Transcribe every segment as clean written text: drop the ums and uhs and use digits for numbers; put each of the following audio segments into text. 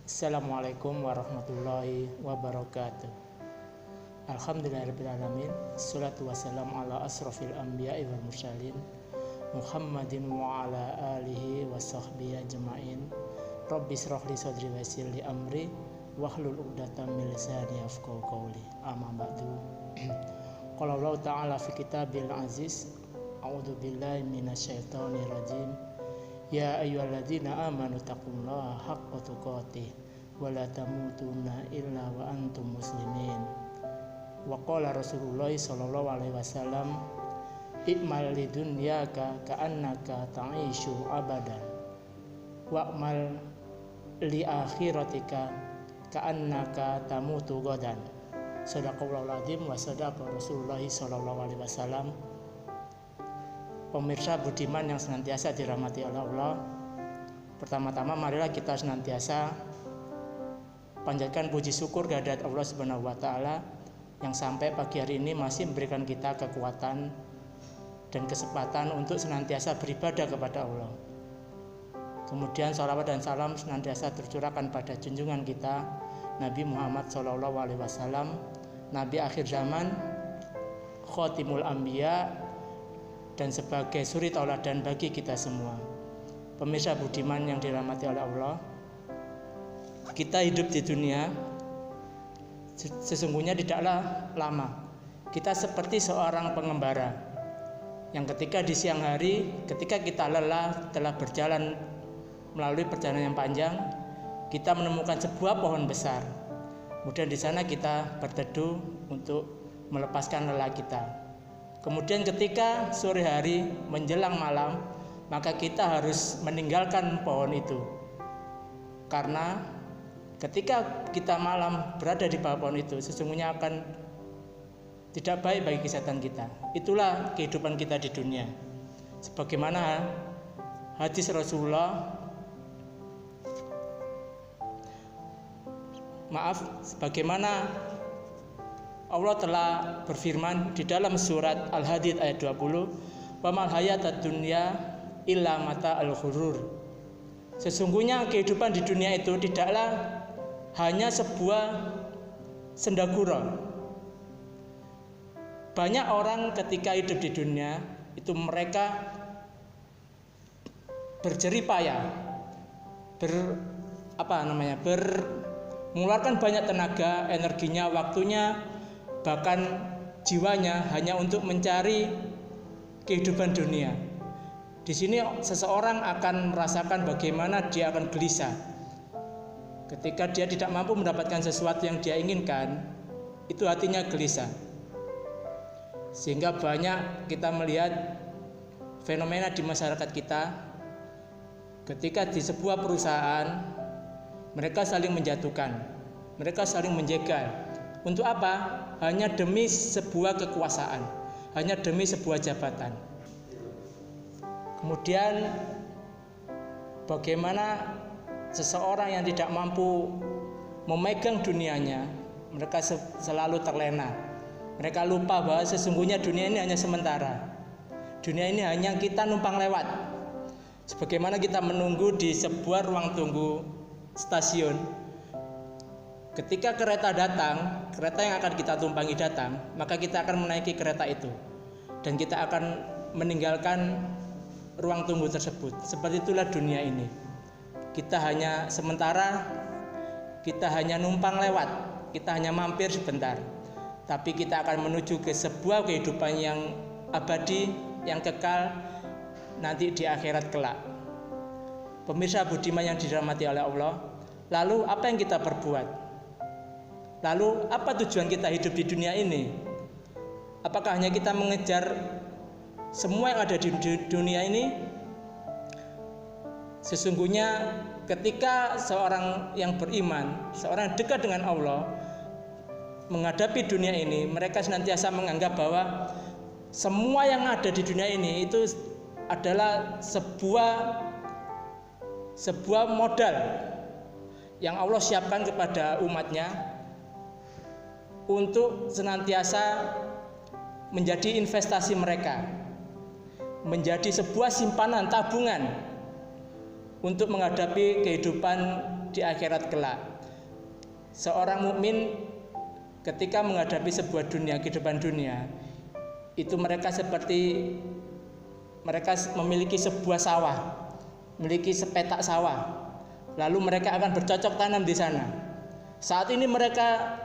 Assalamualaikum warahmatullahi wabarakatuh. Alhamdulillahirrahmanirrahim. Assalatu wassalamu ala asrafil anbiya'i wal mursalin Muhammadin wa ala alihi wa sahbihi ajma'in. Rabbi shrah li sadri wa yassir li amri wahlul 'uqdatam min lisani yafqahu qawli. Amma ba'du. Qala Allah ta'ala fi kitabil aziz. A'udzu billahi minasyaitonir rajim. Ya ayyuhalladzina amanu taqullaha haqqa tuqatih wa la tamutunna illa wa antum muslimin. Wa qala Rasulullah sallallahu alaihi wasallam, ikmal lidunyaka ka'annaka ta'ishu abadan wa'mal li akhiratika ka'annaka tamutu ghadan. Shadaqallahul adzim wa shadaqa Rasulullah sallallahu alaihi wasallam. Pemirsa budiman yang senantiasa dirahmati oleh Allah, pertama-tama marilah kita senantiasa panjatkan puji syukur kehadirat Allah Subhanahu wa taala yang sampai pagi hari ini masih memberikan kita kekuatan dan kesempatan untuk senantiasa beribadah kepada Allah. Kemudian salawat dan salam senantiasa tercurahkan pada junjungan kita Nabi Muhammad SAW, Nabi akhir zaman, Khotimul Anbiya, dan sebagai suri tauladan bagi kita semua. Pemirsa budiman yang dirahmati oleh Allah, kita hidup di dunia sesungguhnya tidaklah lama. Kita seperti seorang pengembara yang ketika di siang hari, ketika kita lelah telah berjalan melalui perjalanan yang panjang, kita menemukan sebuah pohon besar. Kemudian di sana kita berteduh untuk melepaskan lelah kita. Kemudian ketika sore hari menjelang malam, maka kita harus meninggalkan pohon itu. Karena ketika kita malam berada di bawah pohon itu, sesungguhnya akan tidak baik bagi kesehatan kita. Itulah kehidupan kita di dunia. Sebagaimana hadis Rasulullah, sebagaimana Allah telah berfirman di dalam surat Al-Hadid ayat 20, "Wa mal hayatad dunya illa mata'ul ghurur." Sesungguhnya kehidupan di dunia itu tidaklah hanya sebuah sendagura. Banyak orang ketika hidup di dunia itu mereka berjerih payah, mengeluarkan banyak tenaga, energinya, waktunya, bahkan jiwanya hanya untuk mencari kehidupan dunia. Di sini seseorang akan merasakan bagaimana dia akan gelisah ketika dia tidak mampu mendapatkan sesuatu yang dia inginkan. Itu hatinya gelisah. Sehingga banyak kita melihat fenomena di masyarakat kita, ketika di sebuah perusahaan mereka saling menjatuhkan, mereka saling menjegal. Untuk apa? Hanya demi sebuah kekuasaan, hanya demi sebuah jabatan. Kemudian bagaimana seseorang yang tidak mampu memegang dunianya, mereka selalu terlena. Mereka lupa bahwa sesungguhnya dunia ini hanya sementara. Dunia ini hanya kita numpang lewat. Sebagaimana kita menunggu di sebuah ruang tunggu stasiun, ketika kereta datang, kereta yang akan kita tumpangi datang, maka kita akan menaiki kereta itu dan kita akan meninggalkan ruang tunggu tersebut. Seperti itulah dunia ini. Kita hanya sementara, kita hanya numpang lewat, kita hanya mampir sebentar. Tapi kita akan menuju ke sebuah kehidupan yang abadi, yang kekal nanti di akhirat kelak. Pemirsa budiman yang dirahmati oleh Allah, lalu apa yang kita perbuat? Lalu apa tujuan kita hidup di dunia ini? Apakah hanya kita mengejar semua yang ada di dunia ini? Sesungguhnya ketika seorang yang beriman, seorang yang dekat dengan Allah, menghadapi dunia ini, mereka senantiasa menganggap bahwa semua yang ada di dunia ini itu adalah sebuah modal yang Allah siapkan kepada umatnya untuk senantiasa menjadi investasi mereka, menjadi sebuah simpanan tabungan untuk menghadapi kehidupan di akhirat kelak. Seorang mukmin ketika menghadapi sebuah dunia, kehidupan dunia, itu mereka memiliki sebuah sawah, memiliki sepetak sawah. Lalu mereka akan bercocok tanam di sana. Saat ini mereka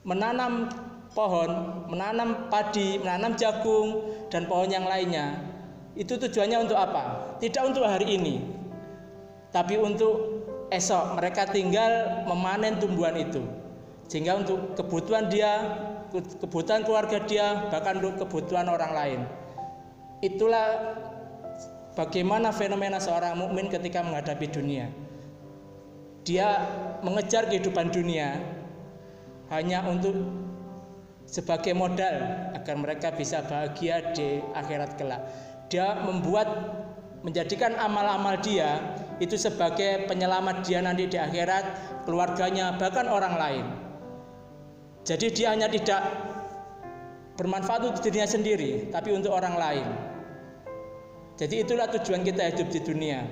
menanam pohon, menanam padi, menanam jagung dan pohon yang lainnya. Itu tujuannya untuk apa? Tidak untuk hari ini, tapi untuk esok. Mereka tinggal memanen tumbuhan itu, sehingga untuk kebutuhan dia, kebutuhan keluarga dia, bahkan untuk kebutuhan orang lain. Itulah bagaimana fenomena seorang mukmin ketika menghadapi dunia. Dia mengejar kehidupan dunia hanya untuk sebagai modal agar mereka bisa bahagia di akhirat kelak. Dia menjadikan amal-amal dia itu sebagai penyelamat dia nanti di akhirat, keluarganya, bahkan orang lain. Jadi dia hanya tidak bermanfaat untuk dirinya sendiri, tapi untuk orang lain. Jadi itulah tujuan kita hidup di dunia.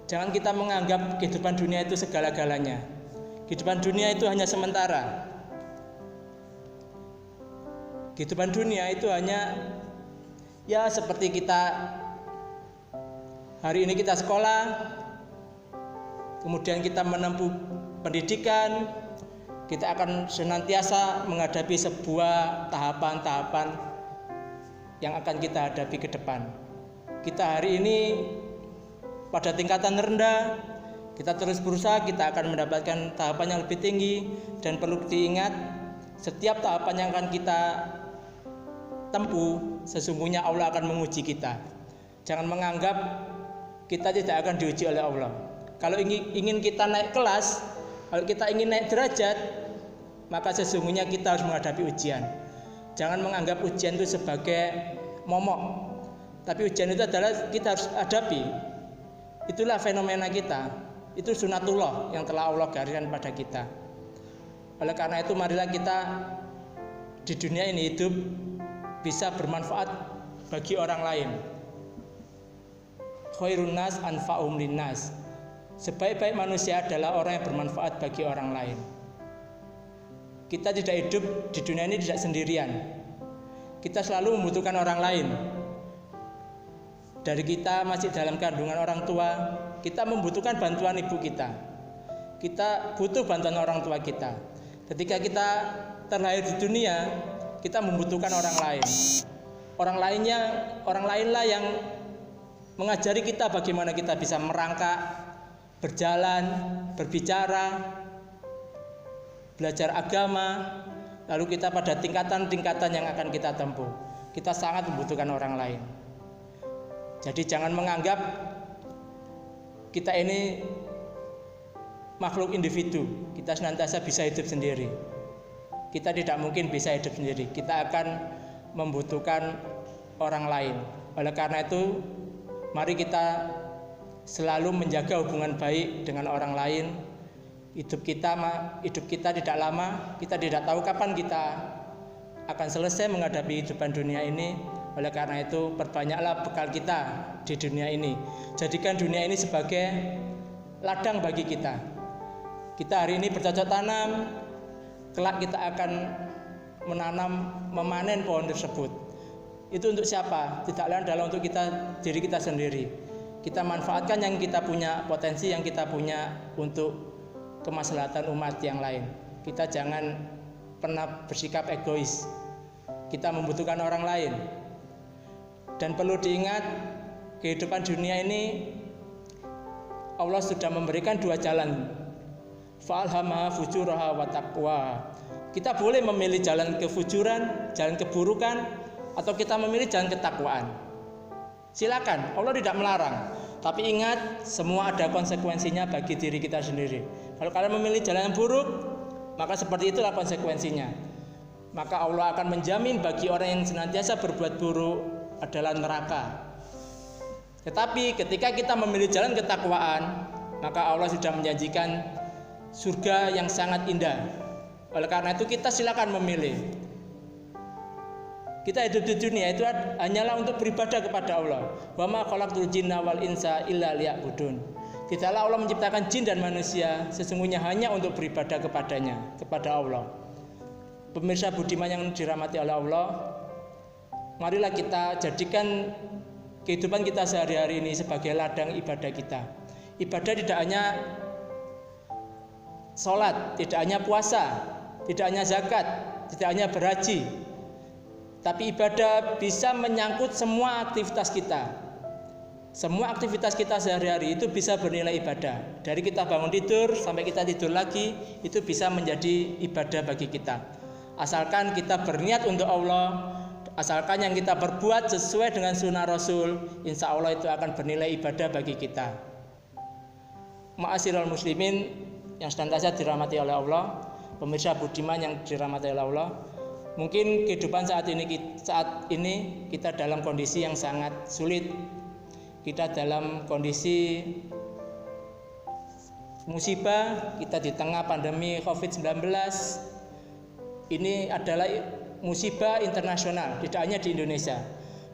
Jangan kita menganggap kehidupan dunia itu segala-galanya. Kehidupan dunia itu hanya sementara. Kehidupan dunia itu hanya ya seperti kita hari ini kita sekolah, kemudian kita menempuh pendidikan, kita akan senantiasa menghadapi sebuah tahapan-tahapan yang akan kita hadapi ke depan. Kita hari ini pada tingkatan rendah, kita terus berusaha, kita akan mendapatkan tahapan yang lebih tinggi. Dan perlu diingat, setiap tahapan yang akan kita tempuh, sesungguhnya Allah akan menguji kita. Jangan menganggap kita tidak akan diuji oleh Allah. Kalau ingin kita naik kelas, kalau kita ingin naik derajat, maka sesungguhnya kita harus menghadapi ujian. Jangan menganggap ujian itu sebagai momok, tapi ujian itu adalah kita harus hadapi. Itulah fenomena kita, itu sunatullah yang telah Allah gariskan pada kita. Oleh karena itu marilah kita di dunia ini hidup bisa bermanfaat bagi orang lain. Khairun nas anfa'um linnas. Sebaik-baik manusia adalah orang yang bermanfaat bagi orang lain. Kita tidak hidup di dunia ini tidak sendirian. Kita selalu membutuhkan orang lain. Dari kita masih dalam kandungan orang tua, kita membutuhkan bantuan ibu kita. Kita butuh bantuan orang tua kita. Ketika kita terlahir di dunia, kita membutuhkan orang lain. Orang lainlah yang mengajari kita bagaimana kita bisa merangkak, berjalan, berbicara, belajar agama. Lalu kita pada tingkatan-tingkatan yang akan kita tempuh, kita sangat membutuhkan orang lain. Jadi jangan menganggap kita ini makhluk individu, kita senantiasa bisa hidup sendiri. Kita tidak mungkin bisa hidup sendiri, kita akan membutuhkan orang lain. Oleh karena itu, mari kita selalu menjaga hubungan baik dengan orang lain. Hidup kita tidak lama, kita tidak tahu kapan kita akan selesai menghadapi kehidupan dunia ini. Oleh karena itu, perbanyaklah bekal kita di dunia ini. Jadikan dunia ini sebagai ladang bagi kita. Kita hari ini bercocok tanam, kelak kita akan memanen pohon tersebut. Itu untuk siapa? Tidak lain adalah untuk diri kita sendiri. Kita manfaatkan yang kita punya, potensi yang kita punya untuk kemaslahatan umat yang lain. Kita jangan pernah bersikap egois. Kita membutuhkan orang lain. Dan perlu diingat, kehidupan dunia ini Allah sudah memberikan dua jalan. Fa'alhamaha fujuraha wa taqwa. Kita boleh memilih jalan kefujuran, jalan keburukan, atau kita memilih jalan ketakwaan. Silakan, Allah tidak melarang. Tapi ingat, semua ada konsekuensinya bagi diri kita sendiri. Kalau kalian memilih jalan yang buruk, maka seperti itulah konsekuensinya. Maka Allah akan menjamin bagi orang yang senantiasa berbuat buruk adalah neraka. Tetapi ketika kita memilih jalan ketakwaan, maka Allah sudah menjanjikan surga yang sangat indah. Oleh karena itu kita silakan memilih. Kita hidup di dunia itu hanyalah untuk beribadah kepada Allah. Wa ma khalaqtul jinna wal insa illa liya'budun. Tidaklah Allah menciptakan jin dan manusia sesungguhnya hanya untuk beribadah kepadanya, kepada Allah. Pemirsa budiman yang dirahmati oleh Allah, marilah kita jadikan kehidupan kita sehari-hari ini sebagai ladang ibadah kita. Ibadah tidak hanya sholat, tidak hanya puasa, tidak hanya zakat, tidak hanya berhaji, tapi ibadah bisa menyangkut semua aktivitas kita. Semua aktivitas kita sehari-hari itu bisa bernilai ibadah. Dari kita bangun tidur sampai kita tidur lagi, itu bisa menjadi ibadah bagi kita. Asalkan kita berniat untuk Allah, asalkan yang kita perbuat sesuai dengan sunnah Rasul, insya Allah itu akan bernilai ibadah bagi kita. Ma'asyiral muslimin yang senantiasa dirahmati oleh Allah, pemirsa budiman yang dirahmati oleh Allah, mungkin kehidupan saat ini kita dalam kondisi yang sangat sulit. Kita dalam kondisi musibah, kita di tengah pandemi COVID-19. Ini adalah musibah internasional, tidak hanya di Indonesia.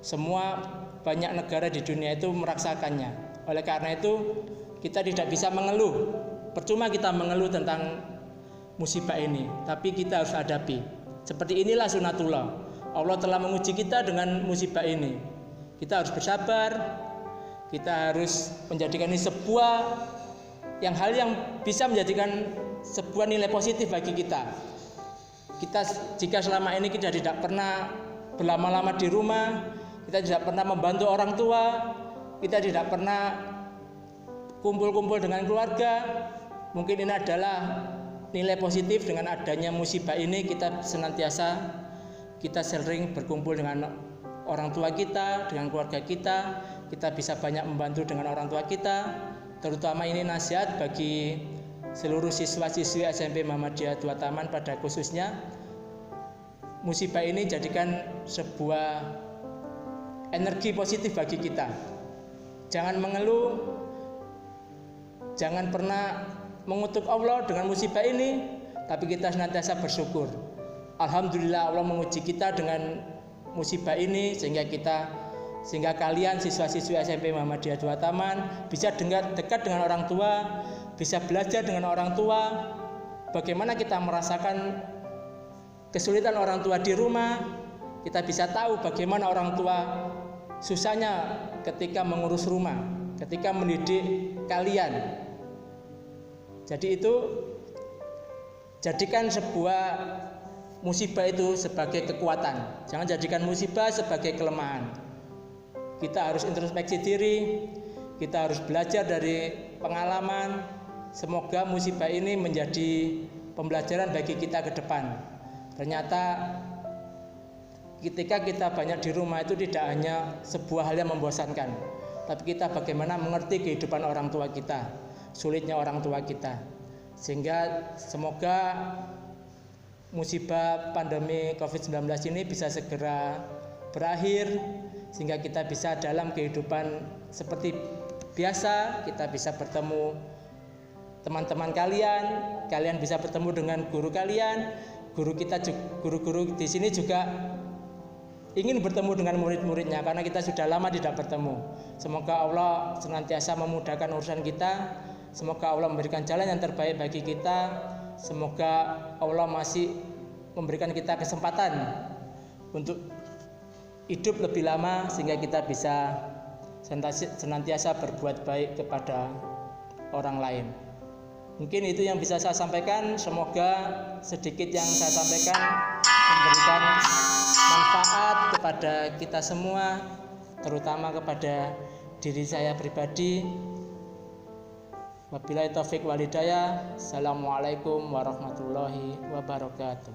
Semua banyak negara di dunia itu merasakannya. Oleh karena itu, kita tidak bisa mengeluh. Percuma kita mengeluh tentang musibah ini, tapi kita harus hadapi. Seperti inilah sunatullah. Allah telah menguji kita dengan musibah ini. Kita harus bersabar. Kita harus menjadikan ini hal yang bisa menjadikan sebuah nilai positif bagi kita. Jika selama ini kita tidak pernah berlama-lama di rumah, kita tidak pernah membantu orang tua, kita tidak pernah kumpul-kumpul dengan keluarga, mungkin ini adalah nilai positif. Dengan adanya musibah ini kita sering berkumpul dengan orang tua kita, dengan keluarga kita bisa banyak membantu dengan orang tua kita. Terutama ini nasihat bagi seluruh siswa-siswi SMP Muhammadiyah 2 Taman pada khususnya. Musibah ini jadikan sebuah energi positif bagi kita. Jangan mengeluh, jangan pernah mengutuk Allah dengan musibah ini, tapi kita senantiasa bersyukur. Alhamdulillah Allah menguji kita dengan musibah ini sehingga kalian siswa-siswi SMP Muhammadiyah 2 Taman bisa dekat dengan orang tua, bisa belajar dengan orang tua, bagaimana kita merasakan kesulitan orang tua di rumah. Kita bisa tahu bagaimana orang tua susahnya ketika mengurus rumah, ketika mendidik kalian. Jadi itu, jadikan sebuah musibah itu sebagai kekuatan, jangan jadikan musibah sebagai kelemahan. Kita harus introspeksi diri, kita harus belajar dari pengalaman. Semoga musibah ini menjadi pembelajaran bagi kita ke depan. Ternyata ketika kita banyak di rumah itu tidak hanya sebuah hal yang membosankan, tapi kita bagaimana mengerti kehidupan orang tua kita, sulitnya orang tua kita. Sehingga semoga musibah pandemi COVID-19 ini bisa segera berakhir, sehingga kita bisa dalam kehidupan seperti biasa. Kita bisa bertemu teman-teman kalian bisa bertemu dengan guru kalian, guru-guru di sini juga ingin bertemu dengan murid-muridnya karena kita sudah lama tidak bertemu. Semoga Allah senantiasa memudahkan urusan kita, semoga Allah memberikan jalan yang terbaik bagi kita, semoga Allah masih memberikan kita kesempatan untuk hidup lebih lama sehingga kita bisa senantiasa berbuat baik kepada orang lain. Mungkin itu yang bisa saya sampaikan. Semoga sedikit yang saya sampaikan memberikan manfaat kepada kita semua, terutama kepada diri saya pribadi. Wabillahi taufik wal hidayah. Assalamualaikum warahmatullahi wabarakatuh.